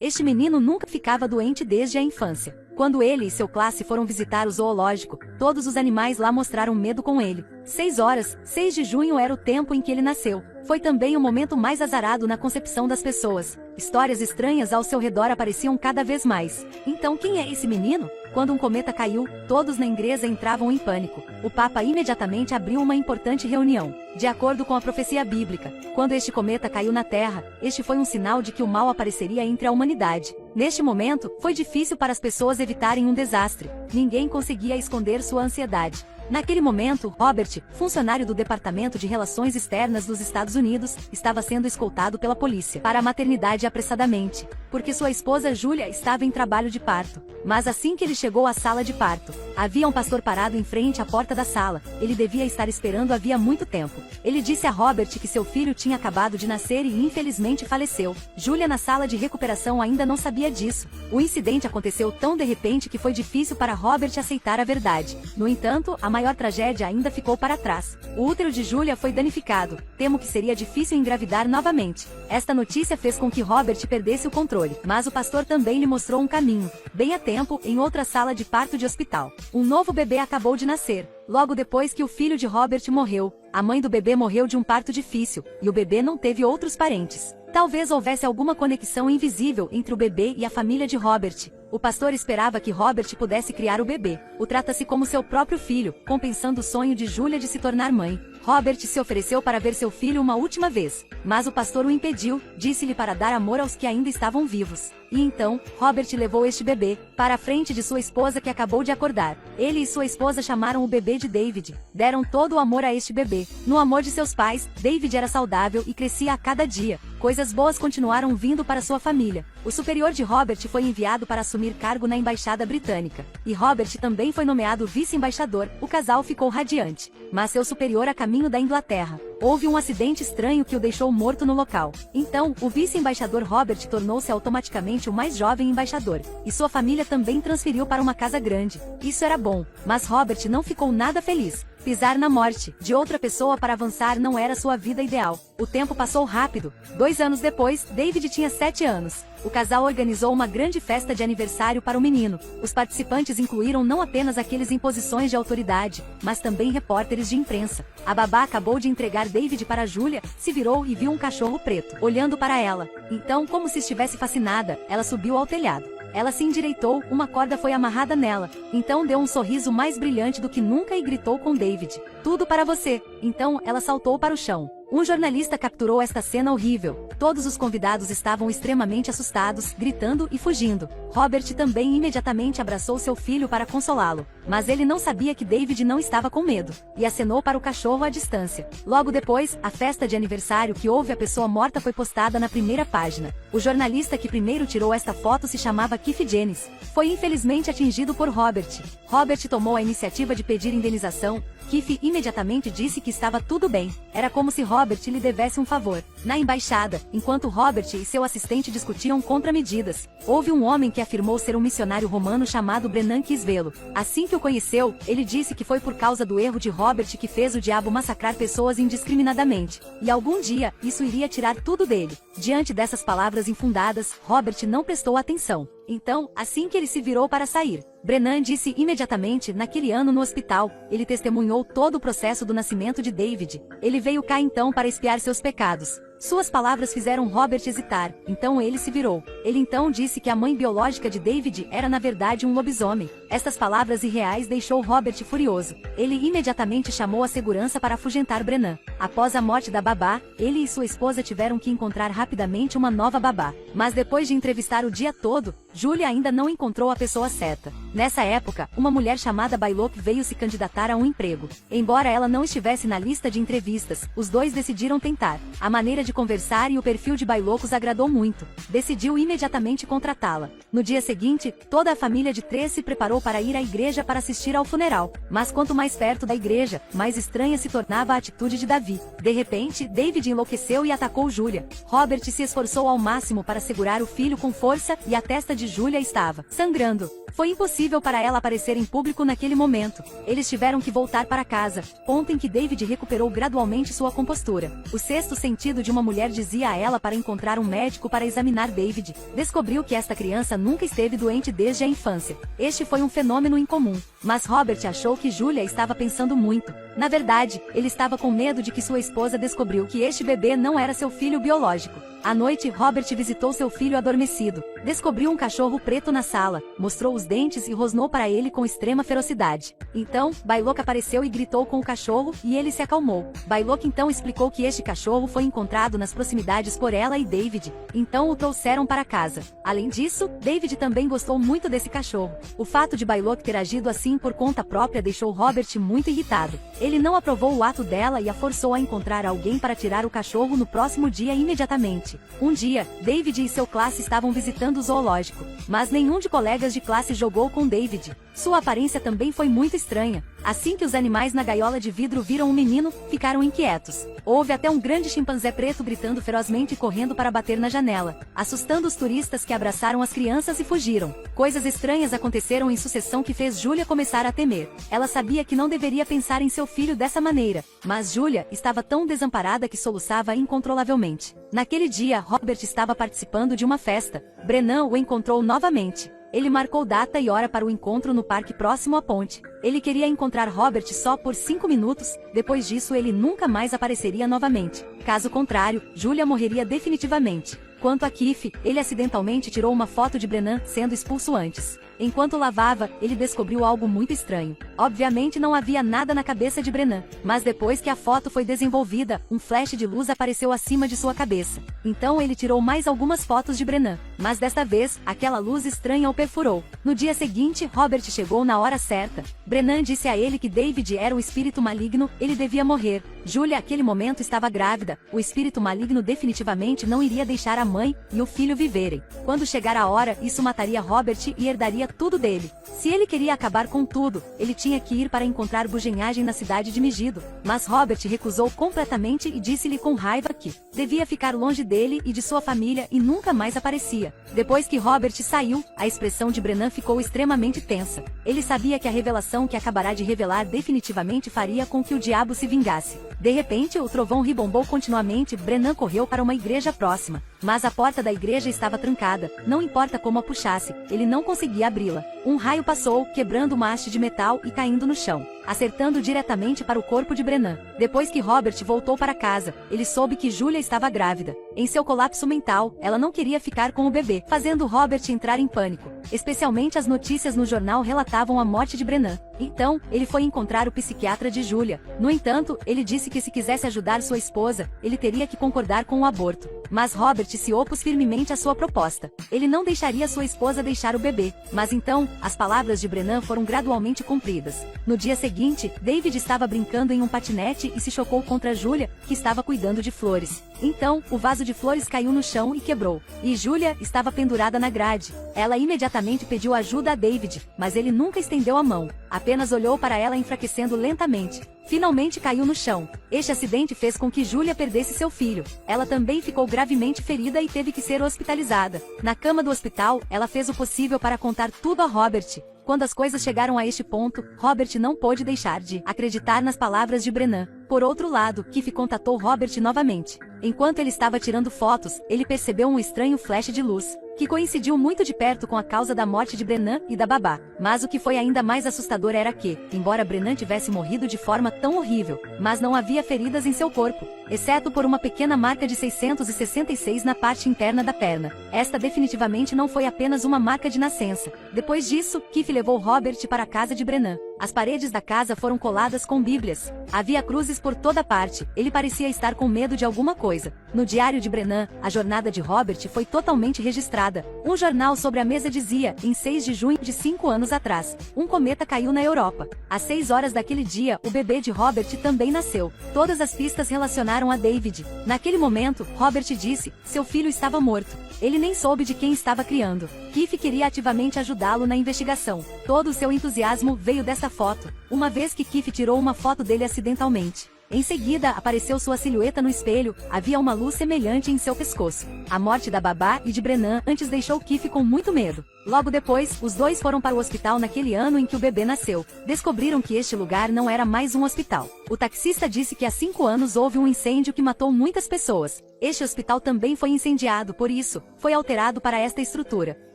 Este menino nunca ficava doente desde a infância. Quando ele e seu classe foram visitar o zoológico, todos os animais lá mostraram medo com ele. 6 horas, 6 de junho era o tempo em que ele nasceu. Foi também o momento mais azarado na concepção das pessoas. Histórias estranhas ao seu redor apareciam cada vez mais. Então quem é esse menino? Quando um cometa caiu, todos na igreja entravam em pânico. O Papa imediatamente abriu uma importante reunião. De acordo com a profecia bíblica, quando este cometa caiu na Terra, este foi um sinal de que o mal apareceria entre a humanidade. Neste momento, foi difícil para as pessoas evitarem um desastre. Ninguém conseguia esconder sua ansiedade. Naquele momento, Robert, funcionário do Departamento de Relações Externas dos Estados Unidos, estava sendo escoltado pela polícia para a maternidade apressadamente, porque sua esposa Julia estava em trabalho de parto. Mas assim que ele chegou à sala de parto, havia um pastor parado em frente à porta da sala. Ele devia estar esperando havia muito tempo. Ele disse a Robert que seu filho tinha acabado de nascer e infelizmente faleceu. Julia, na sala de recuperação, ainda não sabia disso. O incidente aconteceu tão de repente que foi difícil para Robert aceitar a verdade. No entanto, a maior tragédia ainda ficou para trás. O útero de Julia foi danificado. Temo que seria difícil engravidar novamente. Esta notícia fez com que Robert perdesse o controle, mas o pastor também lhe mostrou um caminho. Bem a tempo, em outra sala de parto de hospital, um novo bebê acabou de nascer. Logo depois que o filho de Robert morreu, a mãe do bebê morreu de um parto difícil, e o bebê não teve outros parentes. Talvez houvesse alguma conexão invisível entre o bebê e a família de Robert. O pastor esperava que Robert pudesse criar o bebê. O trata-se como seu próprio filho, compensando o sonho de Julia de se tornar mãe. Robert se ofereceu para ver seu filho uma última vez, mas o pastor o impediu, disse-lhe para dar amor aos que ainda estavam vivos. E então, Robert levou este bebê para a frente de sua esposa que acabou de acordar. Ele e sua esposa chamaram o bebê de David. Deram todo o amor a este bebê. No amor de seus pais, David era saudável e crescia a cada dia. Coisas boas continuaram vindo para sua família. O superior de Robert foi enviado para assumir cargo na embaixada britânica. E Robert também foi nomeado vice-embaixador. O casal ficou radiante. Mas seu superior a caminho da Inglaterra. Houve um acidente estranho que o deixou morto no local. Então, o vice-embaixador Robert tornou-se automaticamente o mais jovem embaixador. E sua família também transferiu para uma casa grande. Isso era bom, mas Robert não ficou nada feliz. Pisar na morte de outra pessoa para avançar não era sua vida ideal. O tempo passou rápido. 2 anos depois, David tinha 7 anos. O casal organizou uma grande festa de aniversário para o menino. Os participantes incluíram não apenas aqueles em posições de autoridade, mas também repórteres de imprensa. A babá acabou de entregar David para Julia, se virou e viu um cachorro preto olhando para ela. Então, como se estivesse fascinada, ela subiu ao telhado. Ela se endireitou, uma corda foi amarrada nela. Então deu um sorriso mais brilhante do que nunca e gritou com David: "Tudo para você!" Então ela saltou para o chão. Um jornalista capturou esta cena horrível. Todos os convidados estavam extremamente assustados, gritando e fugindo. Robert também imediatamente abraçou seu filho para consolá-lo. Mas ele não sabia que David não estava com medo, e acenou para o cachorro à distância. Logo depois, a festa de aniversário que houve a pessoa morta foi postada na primeira página. O jornalista que primeiro tirou esta foto se chamava Keith Jennings. Foi infelizmente atingido por Robert. Robert tomou a iniciativa de pedir indenização. Keith imediatamente disse que estava tudo bem. Era como se Robert lhe devesse um favor. Na embaixada, enquanto Robert e seu assistente discutiam contramedidas, houve um homem que afirmou ser um missionário romano chamado Brennan Kisvelo. Assim que o conheceu, ele disse que foi por causa do erro de Robert que fez o diabo massacrar pessoas indiscriminadamente. E algum dia, isso iria tirar tudo dele. Diante dessas palavras infundadas, Robert não prestou atenção. Então, assim que ele se virou para sair, Brennan disse imediatamente, naquele ano no hospital, ele testemunhou todo o processo do nascimento de David. Ele veio cá então para expiar seus pecados. Suas palavras fizeram Robert hesitar, então ele se virou. Ele então disse que a mãe biológica de David era na verdade um lobisomem. Estas palavras irreais deixou Robert furioso. Ele imediatamente chamou a segurança para afugentar Brennan. Após a morte da babá, ele e sua esposa tiveram que encontrar rapidamente uma nova babá. Mas depois de entrevistar o dia todo, Julia ainda não encontrou a pessoa certa. Nessa época, uma mulher chamada Baylock veio se candidatar a um emprego. Embora ela não estivesse na lista de entrevistas, os dois decidiram tentar. A maneira de conversar e o perfil de Baylock os agradou muito. Decidiu imediatamente contratá-la. No dia seguinte, toda a família de Três se preparou para ir à igreja para assistir ao funeral. Mas quanto mais perto da igreja, mais estranha se tornava a atitude de Davi. De repente, David enlouqueceu e atacou Julia. Robert se esforçou ao máximo para segurar o filho com força e a testa de Julia estava sangrando. Foi impossível para ela aparecer em público naquele momento. Eles tiveram que voltar para casa, ponto em que David recuperou gradualmente sua compostura. O sexto sentido de uma uma mulher dizia a ela para encontrar um médico para examinar David, descobriu que esta criança nunca esteve doente desde a infância. Este foi um fenômeno incomum, mas Robert achou que Julia estava pensando muito. Na verdade, ele estava com medo de que sua esposa descobriu que este bebê não era seu filho biológico. À noite, Robert visitou seu filho adormecido. Descobriu um cachorro preto na sala, mostrou os dentes e rosnou para ele com extrema ferocidade. Então, Baylock apareceu e gritou com o cachorro, e ele se acalmou. Baylock então explicou que este cachorro foi encontrado nas proximidades por ela e David, então o trouxeram para casa. Além disso, David também gostou muito desse cachorro. O fato de Baylock ter agido assim por conta própria deixou Robert muito irritado. Ele não aprovou o ato dela e a forçou a encontrar alguém para tirar o cachorro no próximo dia imediatamente. Um dia, David e seu classe estavam visitando o zoológico, mas nenhum de colegas de classe jogou com David. Sua aparência também foi muito estranha. Assim que os animais na gaiola de vidro viram o menino, ficaram inquietos. Houve até um grande chimpanzé preto gritando ferozmente e correndo para bater na janela, assustando os turistas que abraçaram as crianças e fugiram. Coisas estranhas aconteceram em sucessão que fez Julia começar a temer. Ela sabia que não deveria pensar em seu filho dessa maneira, mas Julia estava tão desamparada que soluçava incontrolavelmente. Naquele dia, Robert estava participando de uma festa. Brennan o encontrou novamente. Ele marcou data e hora para o encontro no parque próximo à ponte. Ele queria encontrar Robert só por 5 minutos, depois disso ele nunca mais apareceria novamente. Caso contrário, Julia morreria definitivamente. Quanto a Keith, ele acidentalmente tirou uma foto de Brennan sendo expulso antes. Enquanto lavava, ele descobriu algo muito estranho. Obviamente não havia nada na cabeça de Brennan, mas depois que a foto foi desenvolvida, um flash de luz apareceu acima de sua cabeça. Então ele tirou mais algumas fotos de Brennan, mas desta vez, aquela luz estranha o perfurou. No dia seguinte, Robert chegou na hora certa. Brennan disse a ele que David era um espírito maligno, ele devia morrer. Julia naquele momento estava grávida, o espírito maligno definitivamente não iria deixar a mãe e o filho viverem. Quando chegar a hora, isso mataria Robert e herdaria tudo dele. Se ele queria acabar com tudo, ele tinha que ir para encontrar bugenhagem na cidade de Megido. Mas Robert recusou completamente e disse-lhe com raiva que devia ficar longe dele e de sua família e nunca mais aparecia. Depois que Robert saiu, a expressão de Brennan ficou extremamente tensa. Ele sabia que a revelação que acabará de revelar definitivamente faria com que o diabo se vingasse. De repente, o trovão ribombou continuamente. Brennan correu para uma igreja próxima, mas a porta da igreja estava trancada. Não importa como a puxasse, ele não conseguia abri-la. Um raio passou, quebrando uma haste de metal e caindo no chão, acertando diretamente para o corpo de Brennan. Depois que Robert voltou para casa, ele soube que Julia estava grávida. Em seu colapso mental, ela não queria ficar com o bebê, fazendo Robert entrar em pânico. Especialmente as notícias no jornal relatavam a morte de Brennan. Então, ele foi encontrar o psiquiatra de Julia. No entanto, ele disse que se quisesse ajudar sua esposa, ele teria que concordar com o aborto. Mas Robert se opôs firmemente à sua proposta. Ele não deixaria sua esposa deixar o bebê. Mas então, as palavras de Brennan foram gradualmente cumpridas. No dia seguinte, David estava brincando em um patinete e se chocou contra Julia, que estava cuidando de flores. Então, o vaso de flores caiu no chão e quebrou. E Julia estava pendurada na grade. Ela imediatamente pediu ajuda a David, mas ele nunca estendeu a mão. Apenas olhou para ela enfraquecendo lentamente. Finalmente caiu no chão. Este acidente fez com que Julia perdesse seu filho. Ela também ficou gravemente ferida e teve que ser hospitalizada. Na cama do hospital, ela fez o possível para contar tudo a Robert. Quando as coisas chegaram a este ponto, Robert não pôde deixar de acreditar nas palavras de Brennan. Por outro lado, Keith contatou Robert novamente. Enquanto ele estava tirando fotos, ele percebeu um estranho flash de luz, que coincidiu muito de perto com a causa da morte de Brennan e da babá. Mas o que foi ainda mais assustador era que, embora Brennan tivesse morrido de forma tão horrível, mas não havia feridas em seu corpo, exceto por uma pequena marca de 666 na parte interna da perna. Esta definitivamente não foi apenas uma marca de nascença. Depois disso, Keith levou Robert para a casa de Brennan. As paredes da casa foram coladas com bíblias. Havia cruzes por toda parte. Ele parecia estar com medo de alguma coisa. No diário de Brennan, a jornada de Robert foi totalmente registrada. Um jornal sobre a mesa dizia, em 6 de junho de 5 anos atrás, um cometa caiu na Europa. Às 6 horas daquele dia, o bebê de Robert também nasceu. Todas as pistas relacionaram a David. Naquele momento, Robert disse, seu filho estava morto. Ele nem soube de quem estava criando. Keith queria ativamente ajudá-lo na investigação. Todo o seu entusiasmo veio dessa foto, uma vez que Keith tirou uma foto dele acidentalmente. Em seguida, apareceu sua silhueta no espelho, havia uma luz semelhante em seu pescoço. A morte da babá e de Brennan antes deixou Keith com muito medo. Logo depois, os dois foram para o hospital naquele ano em que o bebê nasceu. Descobriram que este lugar não era mais um hospital. O taxista disse que há 5 anos houve um incêndio que matou muitas pessoas. Este hospital também foi incendiado, por isso, foi alterado para esta estrutura.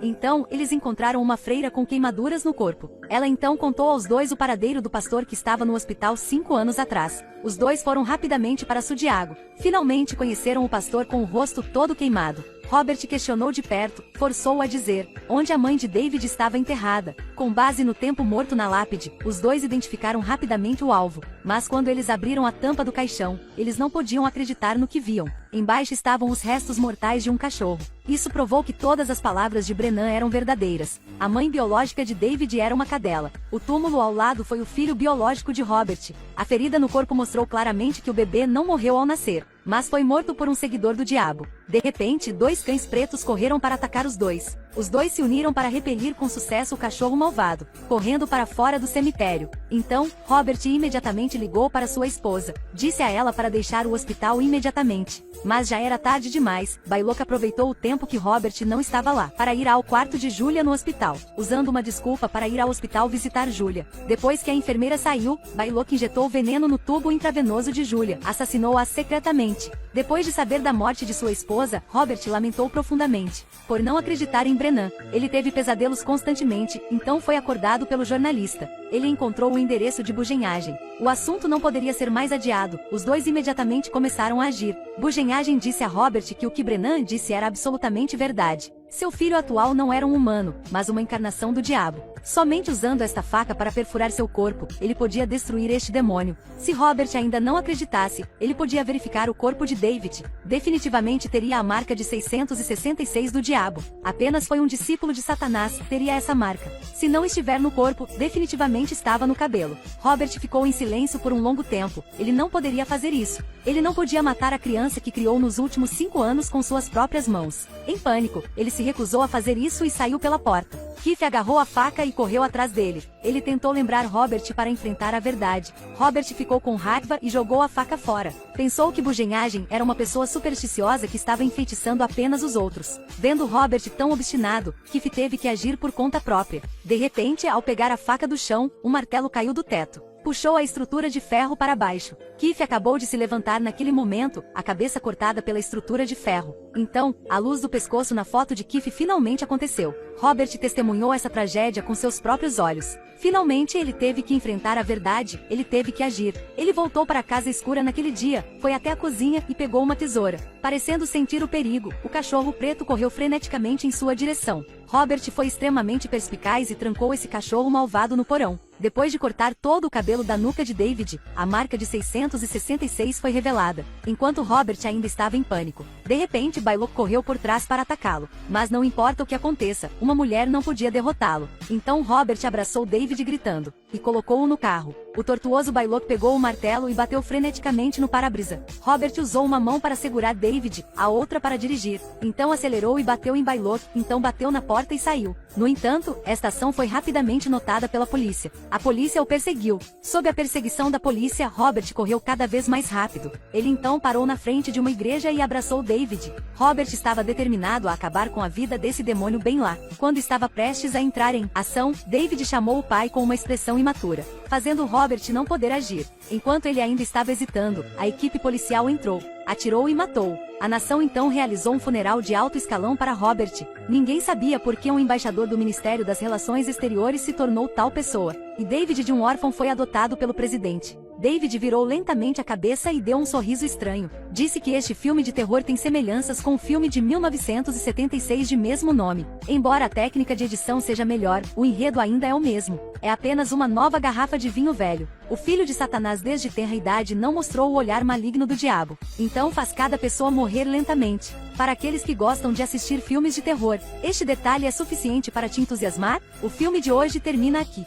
Então, eles encontraram uma freira com queimaduras no corpo. Ela então contou aos dois o paradeiro do pastor que estava no hospital 5 anos atrás. Os dois foram rapidamente para Sudiago. Finalmente conheceram o pastor com o rosto todo queimado. Robert questionou de perto, forçou-o a dizer onde a mãe de David estava enterrada. Com base no tempo morto na lápide, os dois identificaram rapidamente o alvo. Mas quando eles abriram a tampa do caixão, eles não podiam acreditar no que viam. Embaixo estavam os restos mortais de um cachorro. Isso provou que todas as palavras de Brennan eram verdadeiras. A mãe biológica de David era uma cadela. O túmulo ao lado foi o filho biológico de Robert. A ferida no corpo mostrou claramente que o bebê não morreu ao nascer, mas foi morto por um seguidor do diabo. De repente, 2 cães pretos correram para atacar os dois. Os dois se uniram para repelir com sucesso o cachorro malvado, correndo para fora do cemitério. Então, Robert imediatamente ligou para sua esposa. Disse a ela para deixar o hospital imediatamente. Mas já era tarde demais. Baylock aproveitou o tempo que Robert não estava lá para ir ao quarto de Julia no hospital, usando uma desculpa para ir ao hospital visitar Julia. Depois que a enfermeira saiu, Baylock injetou veneno no tubo intravenoso de Julia, assassinou-a secretamente. Depois de saber da morte de sua esposa, Robert lamentou profundamente por não acreditar em Brennan. Ele teve pesadelos constantemente, então foi acordado pelo jornalista. Ele encontrou o endereço de bugenhagem. O assunto não poderia ser mais adiado. Os dois imediatamente começaram a agir. Bugenhagem disse a Robert que o que Brennan disse era absolutamente verdade. Seu filho atual não era um humano, mas uma encarnação do diabo. Somente usando esta faca para perfurar seu corpo, ele podia destruir este demônio. Se Robert ainda não acreditasse, ele podia verificar o corpo de David. Definitivamente teria a marca de 666 do diabo. Apenas foi um discípulo de Satanás, teria essa marca. Se não estiver no corpo, definitivamente estava no cabelo. Robert ficou em silêncio por um longo tempo. Ele não poderia fazer isso. Ele não podia matar a criança que criou nos últimos 5 anos com suas próprias mãos. Em pânico, ele se recusou a fazer isso e saiu pela porta. Keith agarrou a faca e correu atrás dele. Ele tentou lembrar Robert para enfrentar a verdade. Robert ficou com raiva e jogou a faca fora. Pensou que bugenhagem era uma pessoa supersticiosa que estava enfeitiçando apenas os outros. Vendo Robert tão obstinado, Keith teve que agir por conta própria. De repente, ao pegar a faca do chão, um martelo caiu do teto. Puxou a estrutura de ferro para baixo. Keith acabou de se levantar naquele momento, a cabeça cortada pela estrutura de ferro. Então, a luz do pescoço na foto de Keith finalmente aconteceu. Robert testemunhou essa tragédia com seus próprios olhos. Finalmente ele teve que enfrentar a verdade, ele teve que agir. Ele voltou para a casa escura naquele dia, foi até a cozinha e pegou uma tesoura. Parecendo sentir o perigo, o cachorro preto correu freneticamente em sua direção. Robert foi extremamente perspicaz e trancou esse cachorro malvado no porão. Depois de cortar todo o cabelo da nuca de David, a marca de 666 foi revelada, enquanto Robert ainda estava em pânico. De repente, Baylock correu por trás para atacá-lo. Mas não importa o que aconteça, uma mulher não podia derrotá-lo. Então Robert abraçou David gritando, e colocou-o no carro. O tortuoso Baylock pegou o martelo e bateu freneticamente no para-brisa. Robert usou uma mão para segurar David, a outra para dirigir. Então acelerou e bateu em Baylock, então bateu na porta e saiu. No entanto, esta ação foi rapidamente notada pela polícia. A polícia o perseguiu. Sob a perseguição da polícia, Robert correu cada vez mais rápido. Ele então parou na frente de uma igreja e abraçou David. Robert estava determinado a acabar com a vida desse demônio bem lá. Quando estava prestes a entrar em ação, David chamou o pai com uma expressão imatura, fazendo Robert não poder agir. Enquanto ele ainda estava hesitando, a equipe policial entrou, atirou e matou. A nação então realizou um funeral de alto escalão para Robert. Ninguém sabia por que um embaixador do Ministério das Relações Exteriores se tornou tal pessoa. E David de um órfão foi adotado pelo presidente. David virou lentamente a cabeça e deu um sorriso estranho. Disse que este filme de terror tem semelhanças com o filme de 1976 de mesmo nome. Embora a técnica de edição seja melhor, o enredo ainda é o mesmo. É apenas uma nova garrafa de vinho velho. O filho de Satanás desde tenra idade não mostrou o olhar maligno do diabo. Então faz cada pessoa morrer lentamente. Para aqueles que gostam de assistir filmes de terror, este detalhe é suficiente para te entusiasmar? O filme de hoje termina aqui.